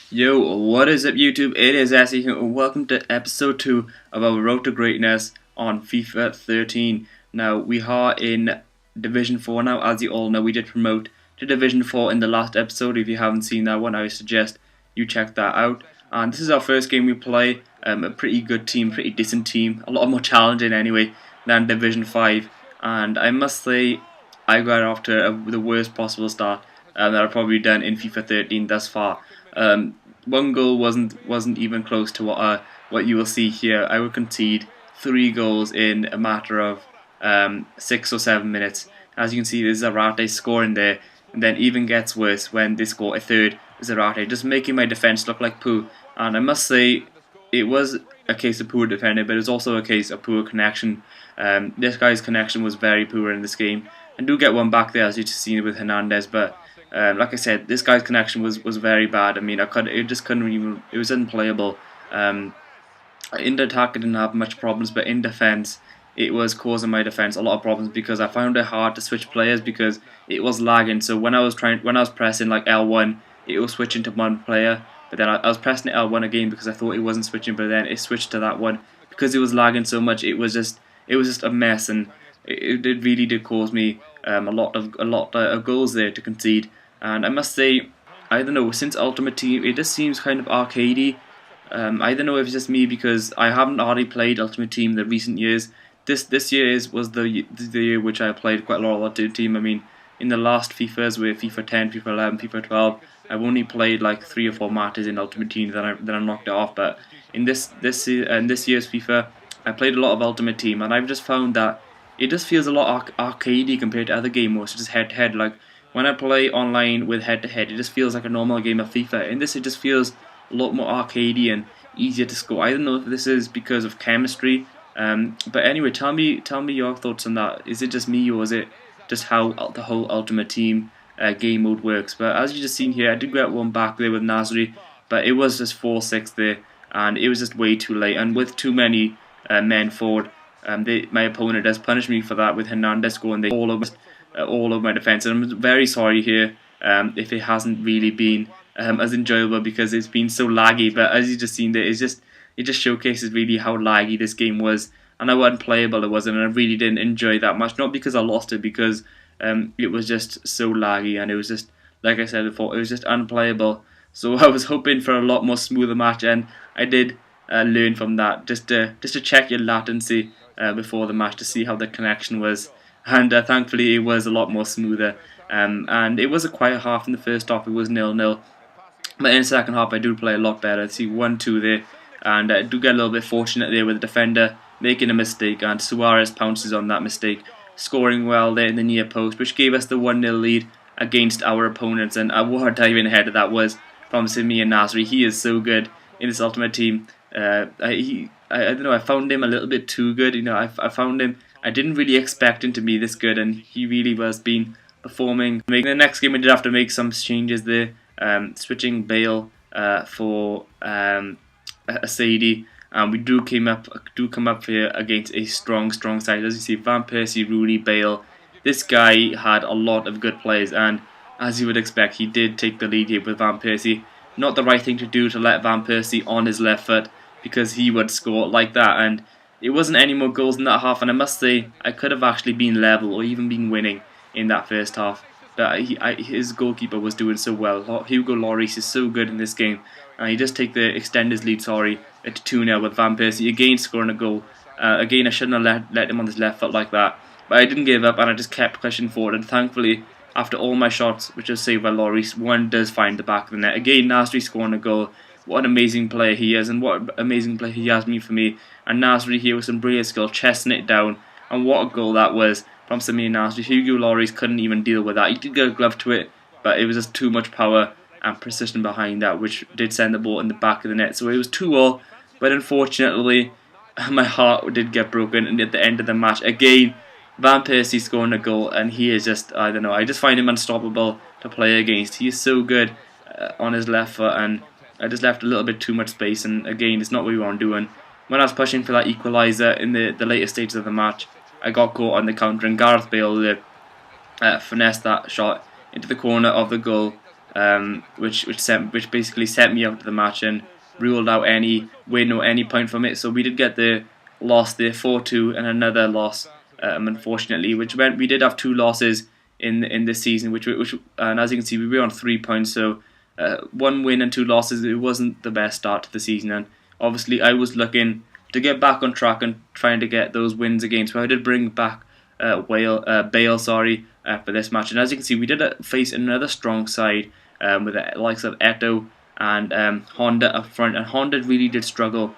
Yo, what is up YouTube? It is Essie here and welcome to episode 2 of our Road to Greatness on FIFA 13. Now, we are in Division 4 now. As you all know, we did promote to Division 4 in the last episode. If you haven't seen that one, I suggest you check that out. And this is our first game we play. A pretty good team, pretty decent team. A lot more challenging anyway than Division 5. And I must say, I got off to the worst possible start that I've probably done in FIFA 13 thus far. One goal wasn't even close to what you will see here. I would concede 3 goals in a matter of 6 or 7 minutes. As you can see, there's Zarate scoring there, and then even gets worse when they score a third Zarate, just making my defence look like poo. And I must say, it was a case of poor defending, but it was also a case of poor connection. This guy's connection was very poor in this game. I do get one back there, as you've seen with Hernandez, but like I said, this guy's connection was very bad. I mean, it just couldn't even. It was unplayable. In the attack, I didn't have much problems, but in defence, it was causing my defence a lot of problems because I found it hard to switch players because it was lagging. So when I was pressing like L1, it was switching to one player, but then I was pressing L1 again because I thought it wasn't switching, but then it switched to that one because it was lagging so much. It was just a mess, and it really did cause me a lot of goals there to concede. And I must say, I don't know, since Ultimate Team, it just seems kind of arcadey. I don't know if it's just me because I haven't hardly played Ultimate Team in the recent years. This year was the year which I played quite a lot of Ultimate Team. I mean, in the last FIFAs, with FIFA 10, FIFA 11, FIFA 12, I've only played like 3 or 4 matches in Ultimate Team, then I knocked it off. But in this year's FIFA, I played a lot of Ultimate Team, and I've just found that it just feels a lot arcadey compared to other game modes, just head to head. Like when I play online with head to head, it just feels like a normal game of FIFA. In this, it just feels a lot more arcadey and easier to score. I don't know if this is because of chemistry, but anyway, tell me your thoughts on that. Is it just me, or is it just how the whole Ultimate Team game mode works? But as you just seen here, I did get one back there with Nasri, but it was just 4-6 there, and it was just way too late. And with too many men forward, my opponent has punished me for that with Hernandez scoring all over my defence. And I'm very sorry here if it hasn't really been as enjoyable because it's been so laggy. But as you just seen there, it just showcases really how laggy this game was and how unplayable it was, and I really didn't enjoy that much. Not because I lost it, because it was just so laggy, and it was just, like I said before, it was just unplayable. So I was hoping for a lot more smoother match, and I did learn from that just to check your latency before the match to see how the connection was, and thankfully it was a lot more smoother. And it was a quiet half. In the first half it was 0-0, but in the second half I do play a lot better. I see 1-2 there, and I do get a little bit fortunate there with the defender making a mistake, and Suarez pounces on that mistake, scoring well there in the near post, which gave us the 1-0 lead against our opponents. And what a diving header that was from Simi and Nasri. He is so good in this Ultimate Team. I don't know, I found him a little bit too good. You know, I found him, I didn't really expect him to be this good, and he really was performing. In the next game, I did have to make some changes there, switching Bale for Sadie, and we do come up here against a strong side. As you see, Van Persie, Rooney, Bale. This guy had a lot of good players, and as you would expect, he did take the lead here with Van Persie. Not the right thing to do to let Van Persie on his left foot, because he would score like that, and it wasn't any more goals in that half. And I must say, I could have actually been level or even been winning in that first half, but his goalkeeper was doing so well. Hugo Lloris is so good in this game, and he just take the extenders lead, to 2-0 with Van Persie again scoring a goal. Again, I shouldn't have let him on his left foot like that, but I didn't give up, and I just kept pushing forward. And thankfully, after all my shots, which was saved by Lloris, one does find the back of the net. Again, Nasri scoring a goal. What an amazing player he is, and what an amazing player he has been for me. And Nasri here with some brilliant skill, chesting it down, and what a goal that was from Samir Nasri. Hugo Lloris couldn't even deal with that. He did get a glove to it, but it was just too much power and precision behind that, which did send the ball in the back of the net. So it was 2-2, but unfortunately, my heart did get broken. And at the end of the match, again, Van Persie scoring a goal, and he is just, I don't know, I just find him unstoppable to play against. He is so good on his left foot, and I just left a little bit too much space, and again, it's not what we want doing. When I was pushing for that equaliser in the later stages of the match, I got caught on the counter, and Gareth Bale finessed that shot into the corner of the goal, which basically sent me out of the match and ruled out any win or any point from it. So we did get the loss there, 4-2, and another loss, unfortunately, which meant we did have 2 losses in this season, which and as you can see, we were on 3 points. So 1 win and 2 losses. It wasn't the best start to the season, and obviously I was looking to get back on track and trying to get those wins again. So I did bring back Bale, for this match, and as you can see, we did face another strong side with the likes of Eto and Honda up front, and Honda really did struggle,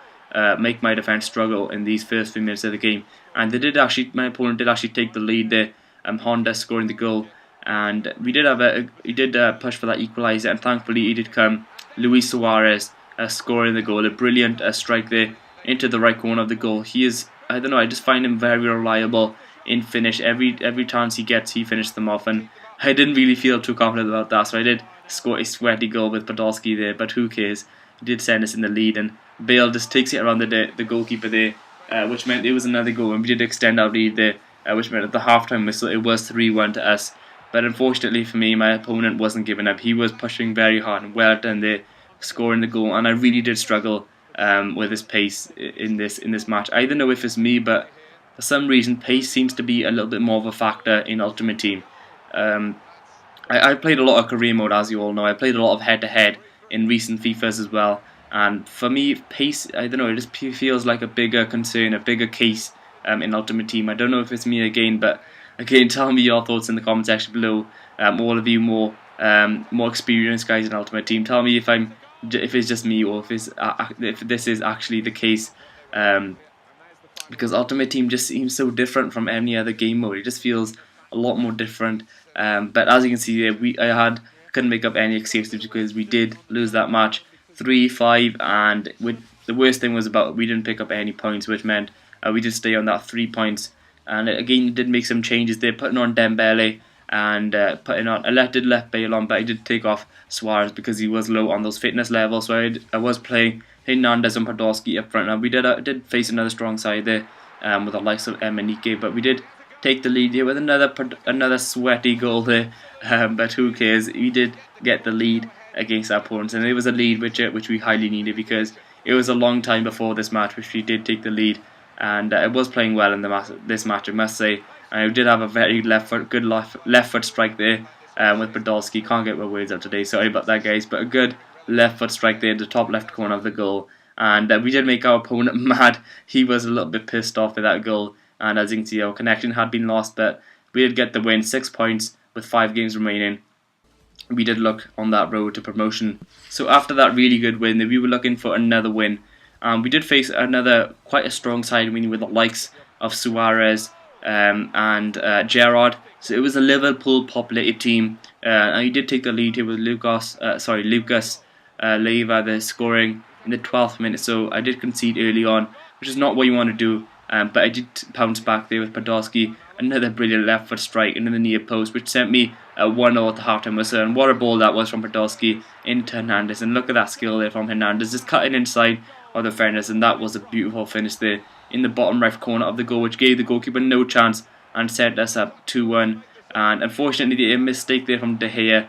make my defence struggle in these first few minutes of the game, and my opponent did actually take the lead there. Honda scoring the goal, and we did push for that equaliser, and thankfully it did come. Luis Suarez scoring the goal, a brilliant strike there into the right corner of the goal. He is, I don't know, I just find him very reliable in finish. Every chance he gets, he finishes them off, and I didn't really feel too confident about that, so I did score a sweaty goal with Podolski there, but who cares? He did send us in the lead, and Bale just takes it around the goalkeeper there, which meant it was another goal, and we did extend our lead there, which meant at the half-time whistle it was 3-1 to us. But unfortunately for me, my opponent wasn't giving up. He was pushing very hard, and well done there, scoring the goal, and I really did struggle with his pace in this match. I don't know if it's me, but for some reason pace seems to be a little bit more of a factor in Ultimate Team. I played a lot of career mode, as you all know. I played a lot of head-to-head in recent FIFAs as well, and for me, pace, I don't know, it just feels like a bigger concern, a bigger case in Ultimate Team. I don't know if it's me again, but again, tell me your thoughts in the comment section below. All of you more experienced guys in Ultimate Team, tell me if it's just me or if this is actually the case. Because Ultimate Team just seems so different from any other game mode. It just feels a lot more different. But as you can see there, I couldn't make up any excuses because we did lose that match 3-5, and the worst thing was we didn't pick up any points, which meant we did stay on that 3 points. And again, did make some changes there, putting on Dembele and did left Bale on, but I did take off Suarez because he was low on those fitness levels. So I was playing Hernandez and Podolski up front. Now we did face another strong side there with the likes of Manike, but we did take the lead here with another sweaty goal there. But who cares? We did get the lead against our opponents, and it was a lead which we highly needed because it was a long time before this match which we did take the lead, and I was playing well in this match, I must say. And I did have a very good left foot strike there with Podolski. Can't get my words out today, sorry about that, guys, but a good left foot strike there in the top left corner of the goal, and we did make our opponent mad. He was a little bit pissed off with that goal, and as you can see, our connection had been lost, but we did get the win, 6 points with 5 games remaining. We did look on that road to promotion. So after that really good win, we were looking for another win. We did face quite a strong side, meaning with the likes of Suarez and Gerrard. So it was a Liverpool populated team, and he did take the lead here with Lucas Leiva there scoring in the 12th minute. So I did concede early on, which is not what you want to do, but I did bounce back there with Podolski, another brilliant left foot strike into the near post, which sent me 1-0 at the half-time whistle. And what a ball that was from Podolski into Hernandez, and look at that skill there from Hernandez, just cutting inside of the defenders, and that was a beautiful finish there in the bottom right corner of the goal, which gave the goalkeeper no chance and set us up 2-1. And unfortunately, a mistake there from De Gea.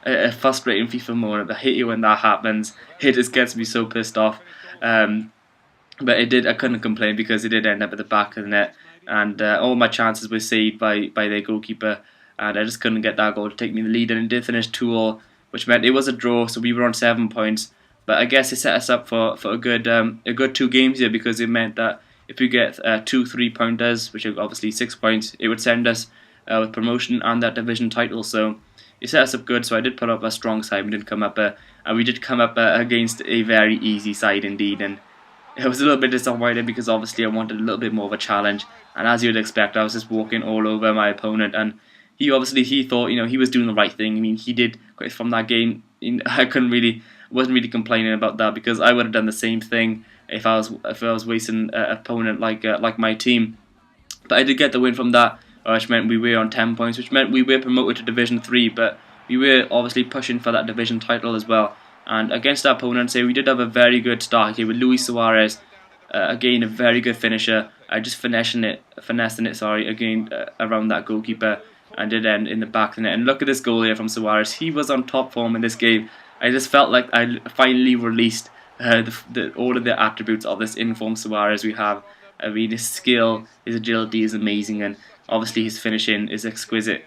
A frustrating FIFA moment. I hate it when that happens. It just gets me so pissed off. But I couldn't complain because it did end up at the back of the net, and all my chances were saved by their goalkeeper, and I just couldn't get that goal to take me the lead, and it did finish 2-2, which meant it was a draw, so we were on 7 points. But I guess it set us up for a good 2 games here, because it meant that if we get 2 3-pointers, which are obviously 6 points, it would send us with promotion and that division title. So it set us up good. So I did put up a strong side. We did come up against a very easy side indeed, and I was a little bit disappointed because obviously I wanted a little bit more of a challenge. And as you'd expect, I was just walking all over my opponent, and he thought he was doing the right thing. I mean, he did from that game. I wasn't really complaining about that, because I would have done the same thing if I was wasting an opponent like my team. But I did get the win from that, which meant we were on 10 points, which meant we were promoted to Division 3, but we were obviously pushing for that division title as well. And against our opponent, we did have a very good start here with Luis Suarez, again a very good finisher, just finessing it, again around that goalkeeper, and did end in the back of the net. And look at this goal here from Suarez. He was on top form in this game. I just felt like I finally released all of the attributes of this informed Suarez we have. I mean, his skill, his agility is amazing, and obviously his finishing is exquisite,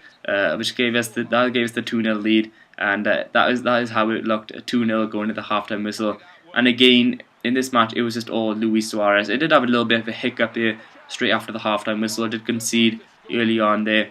which gave us the 2-0 lead, and that is how it looked, 2-0 going to the halftime whistle. And again, in this match, it was just all Luis Suarez. It did have a little bit of a hiccup here straight after the halftime whistle. It did concede early on there.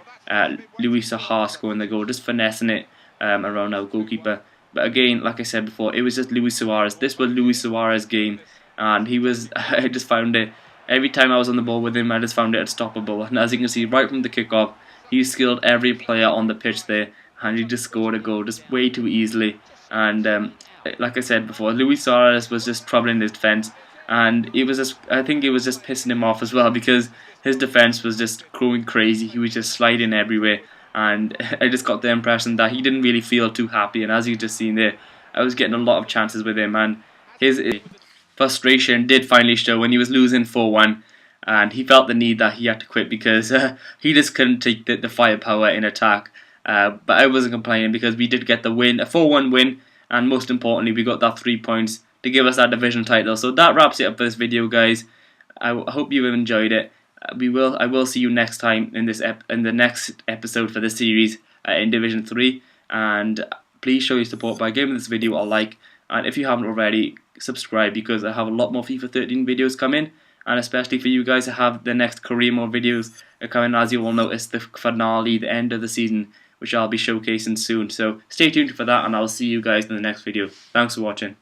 Luis Suarez scoring the goal, just finessing it around our goalkeeper. But again, like I said before, it was just Luis Suarez. This was Luis Suarez' game, and he was. I just found it. Every time I was on the ball with him, I just found it unstoppable. And as you can see, right from the kickoff, he skilled every player on the pitch there, and he just scored a goal just way too easily. And like I said before, Luis Suarez was just troubling his defense, and it was just. I think it was just pissing him off as well, because his defense was just going crazy. He was just sliding everywhere. And I just got the impression that he didn't really feel too happy, and as you just seen there, I was getting a lot of chances with him, and his frustration did finally show when he was losing 4-1, and he felt the need that he had to quit, because he just couldn't take the firepower in attack. But I wasn't complaining, because we did get the win, a 4-1 win, and most importantly, we got that 3 points to give us that division title. So that wraps it up for this video, guys. I hope you have enjoyed it. I will see you next time in the next episode for the series in Division 3, and please show your support by giving this video a like, and if you haven't already, subscribe, because I have a lot more FIFA 13 videos coming, and especially for you guys to have the next career mode videos coming. As you all notice, the finale, the end of the season, which I'll be showcasing soon. So stay tuned for that, and I'll see you guys in the next video. Thanks for watching.